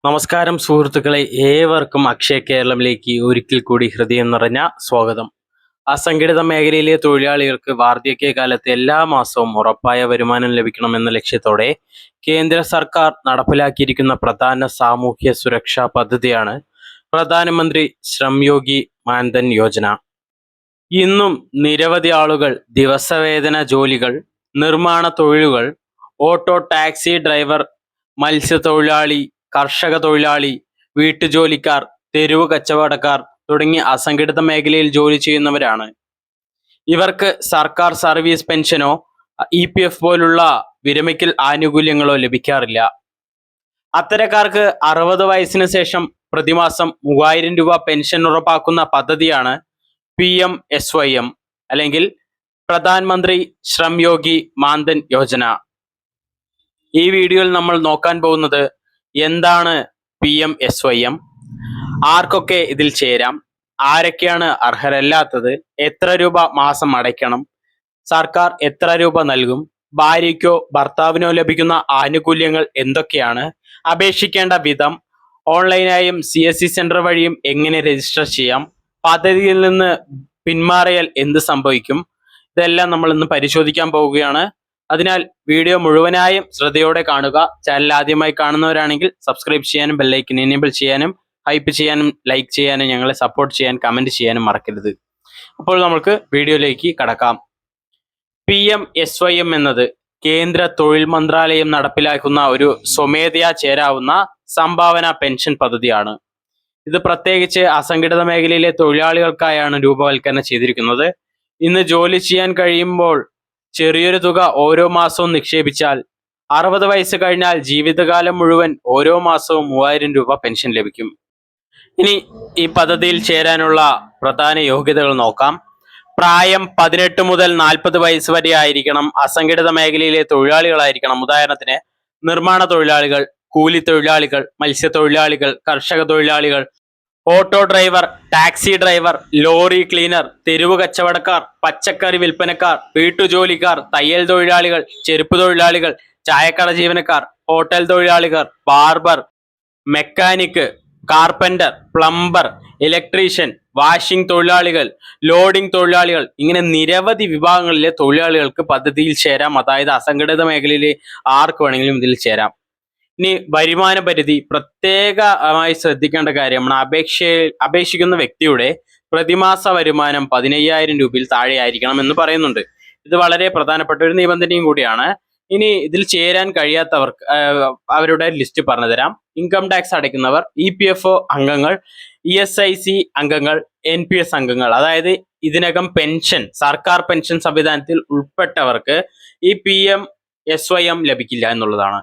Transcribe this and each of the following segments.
നമസ്കാരം സുഹൃത്തുക്കളെ, ഏവർക്കും അക്ഷയ കേരളത്തിലേക്ക് ഒരിക്കൽ കൂടി ഹൃദയം നിറഞ്ഞ സ്വാഗതം. അസംഘടിത മേഖലയിലെ തൊഴിലാളികൾക്ക് വാർദ്ധക്യകാലത്ത് എല്ലാ മാസവും ഉറപ്പായ വരുമാനം ലഭിക്കണമെന്ന ലക്ഷ്യത്തോടെ കേന്ദ്ര സർക്കാർ നടപ്പിലാക്കിയിരിക്കുന്ന പ്രധാന സാമൂഹ്യ സുരക്ഷാ പദ്ധതിയാണ് പ്രധാനമന്ത്രി ശ്രം യോഗി മാൻധൻ യോജന. ഇന്നും നിരവധി ആളുകൾ ദിവസവേതന ജോലികൾ, നിർമ്മാണ തൊഴിലുകൾ, ഓട്ടോ ടാക്സി ഡ്രൈവർ, മത്സ്യത്തൊഴിലാളി, കർഷക തൊഴിലാളി, വീട്ടുജോലിക്കാർ, തെരുവ് കച്ചവടക്കാർ തുടങ്ങി അസംഘടിത മേഖലയിൽ ജോലി ചെയ്യുന്നവരാണ്. ഇവർക്ക് സർക്കാർ സർവീസ് പെൻഷനോ EPF പോലുള്ള വിരമിക്കൽ ആനുകൂല്യങ്ങളോ ലഭിക്കാറില്ല. അത്തരക്കാർക്ക് 60 വയസ്സിന് ശേഷം പ്രതിമാസം 3000 രൂപ പെൻഷൻ ഉറപ്പാക്കുന്ന പദ്ധതിയാണ് PMSYM അല്ലെങ്കിൽ പ്രധാനമന്ത്രി ശ്രം യോഗി മാൻധൻ യോജന. ഈ വീഡിയോയിൽ നമ്മൾ നോക്കാൻ പോകുന്നത് എന്താണ് PMSYM, ആർക്കൊക്കെ ഇതിൽ ചേരാം, ആരൊക്കെയാണ് അർഹരല്ലാത്തത്, എത്ര രൂപ മാസം അടയ്ക്കണം, സർക്കാർ എത്ര രൂപ നൽകും, ഭാര്യയ്ക്കോ ഭർത്താവിനോ ലഭിക്കുന്ന ആനുകൂല്യങ്ങൾ എന്തൊക്കെയാണ്, അപേക്ഷിക്കേണ്ട വിധം, ഓൺലൈനായും CSC സെന്റർ വഴിയും എങ്ങനെ രജിസ്റ്റർ ചെയ്യാം, പദ്ധതിയിൽ നിന്ന് പിന്മാറിയാൽ എന്ത് സംഭവിക്കും, ഇതെല്ലാം നമ്മൾ ഇന്ന് പരിശോധിക്കാൻ പോവുകയാണ്. അതിനാൽ വീഡിയോ മുഴുവനായും ശ്രദ്ധയോടെ കാണുക. ചാനൽ ആദ്യമായി കാണുന്നവരാണെങ്കിൽ സബ്സ്ക്രൈബ് ചെയ്യാനും ബെല്ലൈക്കൻ എനേബിൾ ചെയ്യാനും ഹൈപ്പ് ചെയ്യാനും ലൈക്ക് ചെയ്യാനും ഞങ്ങളെ സപ്പോർട്ട് ചെയ്യാൻ കമന്റ് ചെയ്യാനും മറക്കരുത്. അപ്പോൾ നമുക്ക് വീഡിയോയിലേക്ക് കടക്കാം. PMSYM എന്നത് കേന്ദ്ര തൊഴിൽ മന്ത്രാലയം നടപ്പിലാക്കുന്ന ഒരു സ്വമേധയാ ചേരാവുന്ന സംഭാവന പെൻഷൻ പദ്ധതിയാണ്. ഇത് പ്രത്യേകിച്ച് അസംഘടിത മേഖലയിലെ തൊഴിലാളികൾക്കായാണ് രൂപവൽക്കരണം ചെയ്തിരിക്കുന്നത്. ഇന്ന് ജോലി ചെയ്യാൻ കഴിയുമ്പോൾ ചെറിയൊരു തുക ഓരോ മാസവും നിക്ഷേപിച്ചാൽ 60 വയസ്സ് കഴിഞ്ഞാൽ ജീവിതകാലം മുഴുവൻ ഓരോ മാസവും 3000 രൂപ പെൻഷൻ ലഭിക്കും. ഇനി ഈ പദ്ധതിയിൽ ചേരാനുള്ള പ്രധാന യോഗ്യതകൾ നോക്കാം. പ്രായം 18 മുതൽ 40 വയസ്സ് വരെ ആയിരിക്കണം. അസംഘടിത മേഖലയിലെ തൊഴിലാളികളായിരിക്കണം. ഉദാഹരണത്തിന് നിർമ്മാണ തൊഴിലാളികൾ, കൂലി തൊഴിലാളികൾ, മത്സ്യത്തൊഴിലാളികൾ, കർഷക തൊഴിലാളികൾ, auto driver, taxi driver, lorry cleaner, തെരുവ് കച്ചവടക്കാർ, പച്ചക്കറി വിൽപ്പനക്കാർ, വീട്ടുജോലിക്കാർ, തയ്യൽ തൊഴിലാളികൾ, ചെരുപ്പ് തൊഴിലാളികൾ, ചായക്കട ജീവനക്കാർ, ഹോട്ടൽ തൊഴിലാളികൾ, barber, mechanic, carpenter, plumber, electrician, washing തൊഴിലാളികൾ, ലോഡിംഗ് തൊഴിലാളികൾ, ഇങ്ങനെ നിരവധി വിഭാഗങ്ങളിലെ തൊഴിലാളികൾക്ക് പദ്ധതിയിൽ ചേരാം. അതായത് അസംഘടിത മേഖലയിലെ ആർക്ക് വേണമെങ്കിലും ഇതിൽ ചേരാം. ഇനി വരുമാന പരിധി പ്രത്യേകമായി ശ്രദ്ധിക്കേണ്ട കാര്യമാണ്. അപേക്ഷിക്കുന്ന വ്യക്തിയുടെ പ്രതിമാസ വരുമാനം 15000 രൂപയിൽ താഴെ ആയിരിക്കണം എന്ന് പറയുന്നുണ്ട്. ഇത് വളരെ പ്രധാനപ്പെട്ട ഒരു നിബന്ധനയും കൂടിയാണ്. ഇനി ഇതിൽ ചേരാൻ കഴിയാത്തവർക്ക് അവരുടെ ലിസ്റ്റ് പറഞ്ഞു തരാം. ഇൻകം ടാക്സ് അടയ്ക്കുന്നവർ, EPFO അംഗങ്ങൾ, ESIC അംഗങ്ങൾ, NPS അംഗങ്ങൾ, അതായത് ഇതിനകം പെൻഷൻ സർക്കാർ പെൻഷൻ സംവിധാനത്തിൽ ഉൾപ്പെട്ടവർക്ക് ഈ PMSYM ലഭിക്കില്ല എന്നുള്ളതാണ്.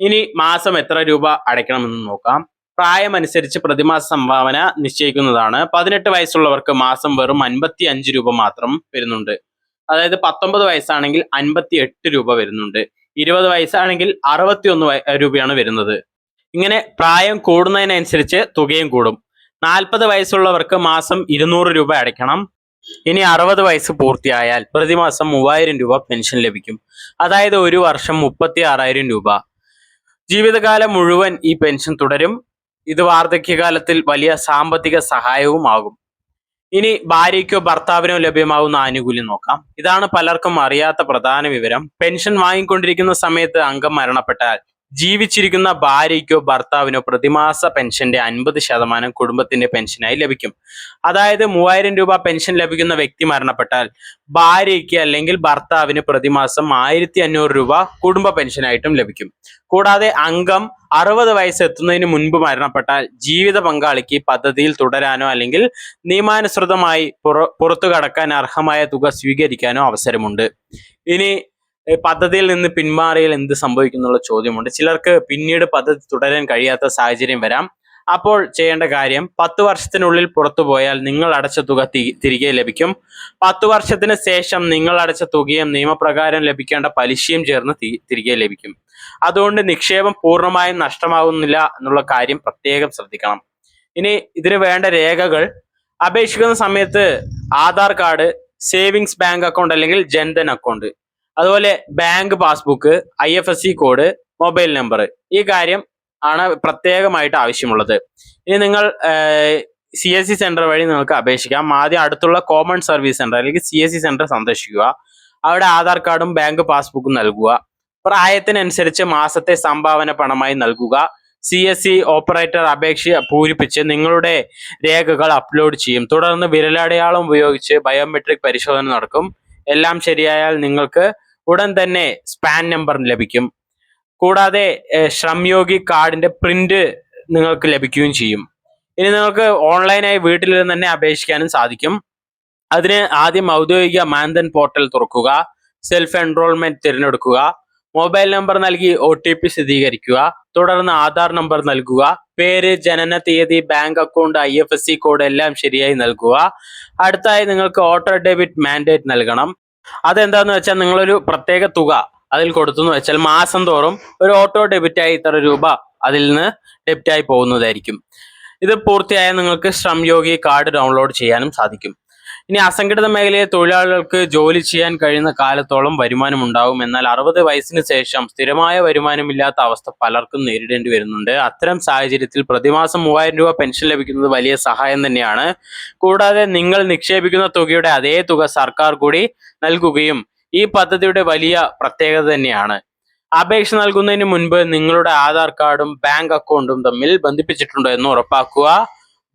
ഇനി മാസം എത്ര രൂപ അടയ്ക്കണമെന്ന് നോക്കാം. പ്രായമനുസരിച്ച് പ്രതിമാസ സംഭാവന നിശ്ചയിക്കുന്നതാണ്. 18 വയസ്സുള്ളവർക്ക് മാസം വെറും 55 രൂപ മാത്രം വരുന്നുണ്ട്. അതായത് 19 വയസ്സാണെങ്കിൽ 58 രൂപ വരുന്നുണ്ട്. 20 വയസ്സാണെങ്കിൽ 61 രൂപയാണ് വരുന്നത്. ഇങ്ങനെ പ്രായം കൂടുന്നതിനനുസരിച്ച് തുകയും കൂടും. 40 വയസ്സുള്ളവർക്ക് മാസം 200 രൂപ അടയ്ക്കണം. ഇനി 60 വയസ്സ് പൂർത്തിയായാൽ പ്രതിമാസം 3000 രൂപ പെൻഷൻ ലഭിക്കും. അതായത് ഒരു വർഷം 36,000 രൂപ. ജീവിതകാലം മുഴുവൻ ഈ പെൻഷൻ തുടരും. ഇത് വാർദ്ധക്യകാലത്തിൽ വലിയ സാമ്പത്തിക സഹായവുമാകും. ഇനി ഭാര്യയ്ക്കോ ഭർത്താവിനോ ലഭ്യമാകുന്ന ആനുകൂല്യം നോക്കാം. ഇതാണ് പലർക്കും അറിയാത്ത പ്രധാന വിവരം. പെൻഷൻ വാങ്ങിക്കൊണ്ടിരിക്കുന്ന സമയത്ത് അംഗം മരണപ്പെട്ടാൽ ജീവിച്ചിരിക്കുന്ന ഭാര്യയ്ക്കോ ഭർത്താവിനോ പ്രതിമാസ പെൻഷന്റെ 50% കുടുംബത്തിന്റെ പെൻഷനായി ലഭിക്കും. അതായത് 3000 രൂപ പെൻഷൻ ലഭിക്കുന്ന വ്യക്തി മരണപ്പെട്ടാൽ ഭാര്യയ്ക്ക് അല്ലെങ്കിൽ ഭർത്താവിന് പ്രതിമാസം 1500 രൂപ കുടുംബ പെൻഷനായിട്ടും ലഭിക്കും. കൂടാതെ അംഗം 60 വയസ്സ് എത്തുന്നതിന് മുൻപ് മരണപ്പെട്ടാൽ ജീവിത പങ്കാളിക്ക് പദ്ധതിയിൽ തുടരാനോ അല്ലെങ്കിൽ നിയമാനുസൃതമായി പുറത്തു കടക്കാൻ അർഹമായ തുക സ്വീകരിക്കാനോ അവസരമുണ്ട്. ഇനി പദ്ധതിയിൽ നിന്ന് പിന്മാറിയാൽ എന്ത് സംഭവിക്കുന്നുള്ള ചോദ്യമുണ്ട്. ചിലർക്ക് പിന്നീട് പദ്ധതി തുടരാൻ കഴിയാത്ത സാഹചര്യം വരാം. അപ്പോൾ ചെയ്യേണ്ട കാര്യം, 10 വർഷത്തിനുള്ളിൽ പുറത്തു പോയാൽ നിങ്ങൾ അടച്ച തുക തിരികെ ലഭിക്കും. 10 വർഷത്തിന് ശേഷം നിങ്ങൾ അടച്ച തുകയും നിയമപ്രകാരം ലഭിക്കേണ്ട പലിശയും ചേർന്ന് തിരികെ ലഭിക്കും. അതുകൊണ്ട് നിക്ഷേപം പൂർണ്ണമായും നഷ്ടമാകുന്നില്ല എന്നുള്ള കാര്യം പ്രത്യേകം ശ്രദ്ധിക്കണം. ഇനി ഇതിന് വേണ്ട രേഖകൾ, അപേക്ഷിക്കുന്ന സമയത്ത് Aadhaar card, savings bank account അല്ലെങ്കിൽ ജൻധൻ അക്കൗണ്ട്, അതുപോലെ bank passbook, IFSC code, mobile number, ഈ കാര്യം ആണ് പ്രത്യേകമായിട്ട് ആവശ്യമുള്ളത്. ഇനി നിങ്ങൾ CSC സെന്റർ വഴി നിങ്ങൾക്ക് അപേക്ഷിക്കാം. ആദ്യം അടുത്തുള്ള കോമൺ സർവീസ് സെന്റർ അല്ലെങ്കിൽ CSC സെന്റർ സന്ദർശിക്കുക. അവിടെ ആധാർ കാർഡും ബാങ്ക് പാസ്ബുക്കും നൽകുക. പ്രായത്തിനനുസരിച്ച് മാസത്തെ സംഭാവന പണമായി നൽകുക. CSC ഓപ്പറേറ്റർ അപേക്ഷ പൂരിപ്പിച്ച് നിങ്ങളുടെ രേഖകൾ അപ്ലോഡ് ചെയ്യും. തുടർന്ന് വിരലടയാളം ഉപയോഗിച്ച് ബയോമെട്രിക് പരിശോധന നടക്കും. എല്ലാം ശരിയായാൽ നിങ്ങൾക്ക് ഉടൻ തന്നെ സ്പാൻ നമ്പർ ലഭിക്കും. കൂടാതെ ശ്രംയോഗി കാർഡിന്റെ പ്രിന്റ് നിങ്ങൾക്ക് ലഭിക്കുകയും ചെയ്യും. ഇനി നിങ്ങൾക്ക് ഓൺലൈനായി വീട്ടിൽ നിന്ന് തന്നെ അപേക്ഷിക്കാനും സാധിക്കും. അതിന് ആദ്യം ഔദ്യോഗിക മാൻധൻ പോർട്ടൽ തുറക്കുക, സെൽഫ് എൻറോൾമെന്റ് തിരഞ്ഞെടുക്കുക, മൊബൈൽ നമ്പർ നൽകി OTP സ്ഥിരീകരിക്കുക, തുടർന്ന് ആധാർ നമ്പർ നൽകുക, പേര്, ജനന തീയതി, ബാങ്ക് അക്കൗണ്ട്, IFSC കോഡ് എല്ലാം ശരിയായി നൽകുക. അടുത്തായി നിങ്ങൾക്ക് ഓട്ടോ ഡെബിറ്റ് മാൻഡേറ്റ് നൽകണം. അതെന്താന്ന് വെച്ചാൽ നിങ്ങളൊരു പ്രത്യേക തുക അതിൽ കൊടുത്തെന്ന് വെച്ചാൽ മാസം തോറും ഒരു ഓട്ടോ ഡെബിറ്റായി ഇത്ര രൂപ അതിൽ നിന്ന് ഡെബിറ്റായി പോകുന്നതായിരിക്കും. ഇത് പൂർത്തിയായാൽ നിങ്ങൾക്ക് ശ്രംയോഗി കാർഡ് ഡൗൺലോഡ് ചെയ്യാനും സാധിക്കും. ഇനി അസംഘടിത മേഖലയിലെ തൊഴിലാളികൾക്ക് ജോലി ചെയ്യാൻ കഴിയുന്ന കാലത്തോളം വരുമാനം ഉണ്ടാവും. എന്നാൽ 60 വയസ്സിന് ശേഷം സ്ഥിരമായ വരുമാനമില്ലാത്ത അവസ്ഥ പലർക്കും നേരിടേണ്ടി വരുന്നുണ്ട്. അത്തരം സാഹചര്യത്തിൽ പ്രതിമാസം 3000 രൂപ പെൻഷൻ ലഭിക്കുന്നത് വലിയ സഹായം തന്നെയാണ്. കൂടാതെ നിങ്ങൾ നിക്ഷേപിക്കുന്ന തുകയുടെ അതേ തുക സർക്കാർ കൂടി നൽകുകയും ഈ പദ്ധതിയുടെ വലിയ പ്രത്യേകത തന്നെയാണ്. അപേക്ഷ നൽകുന്നതിന് മുൻപ് നിങ്ങളുടെ ആധാർ കാർഡും ബാങ്ക് അക്കൗണ്ടും തമ്മിൽ ബന്ധിപ്പിച്ചിട്ടുണ്ടോ എന്ന് ഉറപ്പാക്കുക.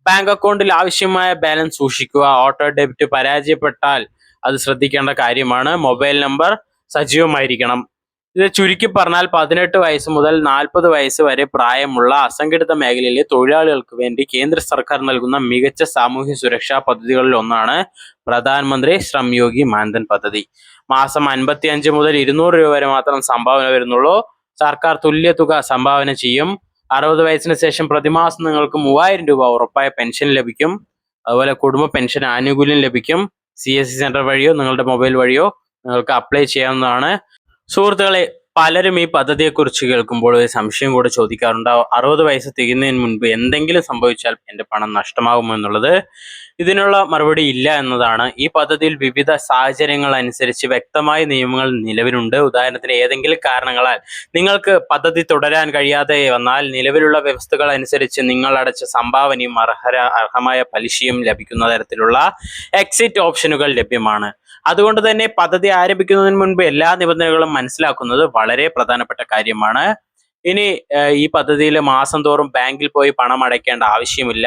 ബാങ്ക് അക്കൗണ്ടിൽ ആവശ്യമായ ബാലൻസ് സൂക്ഷിക്കുക. ഓട്ടോ ഡെബിറ്റ് പരാജയപ്പെട്ടാൽ അത് ശ്രദ്ധിക്കേണ്ട കാര്യമാണ്. മൊബൈൽ നമ്പർ സജീവമായിരിക്കണം. ഇത് ചുരുക്കി പറഞ്ഞാൽ 18 വയസ്സ് മുതൽ 40 വയസ്സ് വരെ പ്രായമുള്ള അസംഘടിത മേഖലയിലെ തൊഴിലാളികൾക്ക് വേണ്ടി കേന്ദ്ര സർക്കാർ നൽകുന്ന മികച്ച സാമൂഹ്യ സുരക്ഷാ പദ്ധതികളിൽ ഒന്നാണ് പ്രധാനമന്ത്രി ശ്രംയോഗി മാൻധൻ പദ്ധതി. മാസം 55 മുതൽ 200 രൂപ വരെ മാത്രം സംഭാവന വരുന്നുള്ളൂ. സർക്കാർ തുല്യ തുക സംഭാവന ചെയ്യും. 60 വയസ്സിന് ശേഷം പ്രതിമാസം നിങ്ങൾക്ക് 3000 രൂപ ഉറപ്പായ പെൻഷൻ ലഭിക്കും. അതുപോലെ കുടുംബ പെൻഷൻ ആനുകൂല്യം ലഭിക്കും. CSC സെന്റർ വഴിയോ നിങ്ങളുടെ മൊബൈൽ വഴിയോ നിങ്ങൾക്ക് അപ്ലൈ ചെയ്യാവുന്നതാണ്. സുഹൃത്തുക്കളെ, പലരും ഈ പദ്ധതിയെക്കുറിച്ച് കേൾക്കുമ്പോൾ ഒരു സംശയം കൂടെ ചോദിക്കാറുണ്ട്. 60 വയസ്സ് തികയുന്നതിന് മുൻപ് എന്തെങ്കിലും സംഭവിച്ചാൽ എൻ്റെ പണം നഷ്ടമാകുമോ എന്നുള്ളത്. ഇതിനുള്ള മറുപടി ഇല്ല എന്നതാണ്. ഈ പദ്ധതിയിൽ വിവിധ സാഹചര്യങ്ങൾ അനുസരിച്ച് വ്യക്തമായ നിയമങ്ങൾ നിലവിലുണ്ട്. ഉദാഹരണത്തിന് ഏതെങ്കിലും കാരണങ്ങളാൽ നിങ്ങൾക്ക് പദ്ധതി തുടരാൻ കഴിയാതെ വന്നാൽ നിലവിലുള്ള വ്യവസ്ഥകൾ അനുസരിച്ച് നിങ്ങൾ അടച്ച സംഭാവനയും അർഹമായ പലിശയും ലഭിക്കുന്ന തരത്തിലുള്ള എക്സിറ്റ് ഓപ്ഷനുകൾ ലഭ്യമാണ്. അതുകൊണ്ട് തന്നെ പദ്ധതി ആരംഭിക്കുന്നതിന് മുൻപ് എല്ലാ നിബന്ധനകളും മനസ്സിലാക്കുന്നത് വളരെ പ്രധാനപ്പെട്ട കാര്യമാണ്. ഇനി ഈ പദ്ധതിയിൽ മാസം തോറും ബാങ്കിൽ പോയി പണം അടയ്ക്കേണ്ട ആവശ്യമില്ല.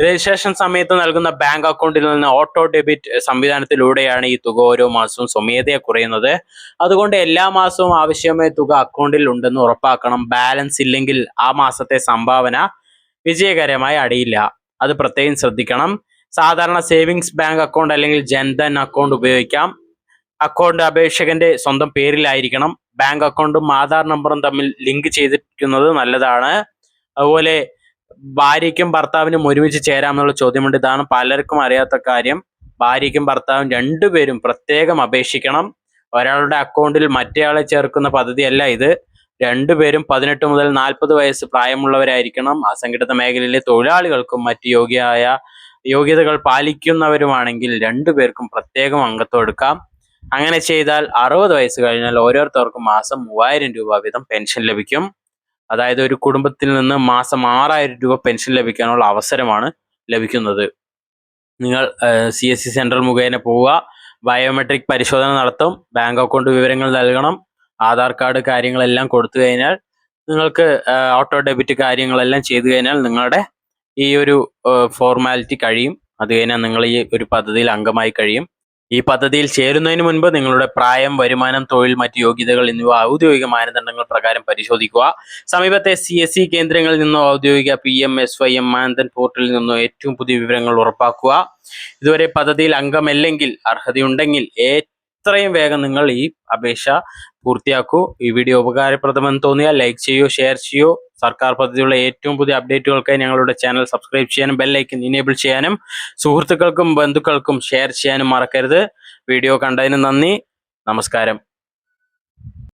രജിസ്ട്രേഷൻ സമയത്ത് നൽകുന്ന ബാങ്ക് അക്കൗണ്ടിൽ നിന്ന് ഓട്ടോ ഡെബിറ്റ് സംവിധാനത്തിലൂടെയാണ് ഈ തുക ഓരോ മാസവും സ്വമേധയാ കുറയുന്നത്. അതുകൊണ്ട് എല്ലാ മാസവും ആവശ്യമായ തുക അക്കൗണ്ടിൽ ഉണ്ടെന്ന് ഉറപ്പാക്കണം. ബാലൻസ് ഇല്ലെങ്കിൽ ആ മാസത്തെ സംഭാവന വിജയകരമായി അടയില്ല. അത് പ്രത്യേകം ശ്രദ്ധിക്കണം. സാധാരണ സേവിങ്സ് ബാങ്ക് അക്കൗണ്ട് അല്ലെങ്കിൽ ജൻധൻ അക്കൗണ്ട് ഉപയോഗിക്കാം. അക്കൗണ്ട് അപേക്ഷകന്റെ സ്വന്തം പേരിലായിരിക്കണം. ബാങ്ക് അക്കൗണ്ടും ആധാർ നമ്പറും തമ്മിൽ ലിങ്ക് ചെയ്തിരിക്കുന്നത് നല്ലതാണ്. അതുപോലെ ഭാര്യയ്ക്കും ഭർത്താവിനും ഒരുമിച്ച് ചേരാമെന്നുള്ള ചോദ്യമുണ്ട്. ഇതാണ് പലർക്കും അറിയാത്ത കാര്യം. ഭാര്യയ്ക്കും ഭർത്താവും രണ്ടുപേരും പ്രത്യേകം അപേക്ഷിക്കണം. ഒരാളുടെ അക്കൗണ്ടിൽ മറ്റേയാളെ ചേർക്കുന്ന പദ്ധതിയല്ല ഇത്. രണ്ടുപേരും 18 മുതൽ 40 വയസ്സ് പ്രായമുള്ളവരായിരിക്കണം. അസംഘടിത മേഖലയിലെ തൊഴിലാളികൾക്കും മറ്റ് യോഗ്യതകൾ പാലിക്കുന്നവരുമാണെങ്കിൽ രണ്ടുപേർക്കും പ്രത്യേകം അംഗത്വം എടുക്കാം. അങ്ങനെ ചെയ്താൽ 60 വയസ്സ് കഴിഞ്ഞാൽ ഓരോരുത്തർക്കും മാസം 3000 രൂപ വീതം പെൻഷൻ ലഭിക്കും. അതായത് ഒരു കുടുംബത്തിൽ നിന്ന് മാസം 6000 രൂപ പെൻഷൻ ലഭിക്കാനുള്ള അവസരമാണ് ലഭിക്കുന്നത്. നിങ്ങൾ CSC സെൻട്രൽ മുഖേന പോവുക, ബയോമെട്രിക് പരിശോധന നടത്തും, ബാങ്ക് അക്കൗണ്ട് വിവരങ്ങൾ നൽകണം, ആധാർ കാർഡ് കാര്യങ്ങളെല്ലാം കൊടുത്തു കഴിഞ്ഞാൽ നിങ്ങൾക്ക് ഓട്ടോ ഡെബിറ്റ് കാര്യങ്ങളെല്ലാം ചെയ്തു കഴിഞ്ഞാൽ നിങ്ങളുടെ ഈ ഒരു ഫോർമാലിറ്റി കഴിയും. അത് കഴിഞ്ഞാൽ നിങ്ങൾ ഈ ഒരു പദ്ധതിയിൽ അംഗമായി കഴിയും. ഈ പദ്ധതിയിൽ ചേരുന്നതിന് മുൻപ് നിങ്ങളുടെ പ്രായം, വരുമാനം, തൊഴിൽ, മറ്റ് യോഗ്യതകൾ എന്നിവ ഔദ്യോഗിക മാനദണ്ഡങ്ങൾ പ്രകാരം പരിശോധിക്കുക. സമീപത്തെ CSC കേന്ദ്രങ്ങളിൽ നിന്നോ ഔദ്യോഗിക PMSYM മാൻധൻ പോർട്ടലിൽ നിന്നോ ഏറ്റവും പുതിയ വിവരങ്ങൾ ഉറപ്പാക്കുക. ഇതുവരെ പദ്ധതിയിൽ അംഗമല്ലെങ്കിൽ അർഹതയുണ്ടെങ്കിൽ എത്രയും വേഗം നിങ്ങൾ ഈ അപേക്ഷ പൂർത്തിയാക്കൂ. ഈ വീഡിയോ ഉപകാരപ്രദമെന്ന് തോന്നിയാൽ ലൈക്ക് ചെയ്യൂ, ഷെയർ ചെയ്യൂ. സർക്കാർ പദ്ധതിയുള്ള ഏറ്റവും പുതിയ അപ്ഡേറ്റുകൾക്കായി ഞങ്ങളുടെ ചാനൽ സബ്സ്ക്രൈബ് ചെയ്യാനും ബെല്ലൈക്കൻ ഇനേബിൾ ചെയ്യാനും സുഹൃത്തുക്കൾക്കും ബന്ധുക്കൾക്കും ഷെയർ ചെയ്യാനും മറക്കരുത്. വീഡിയോ കണ്ടതിന് നന്ദി. നമസ്കാരം.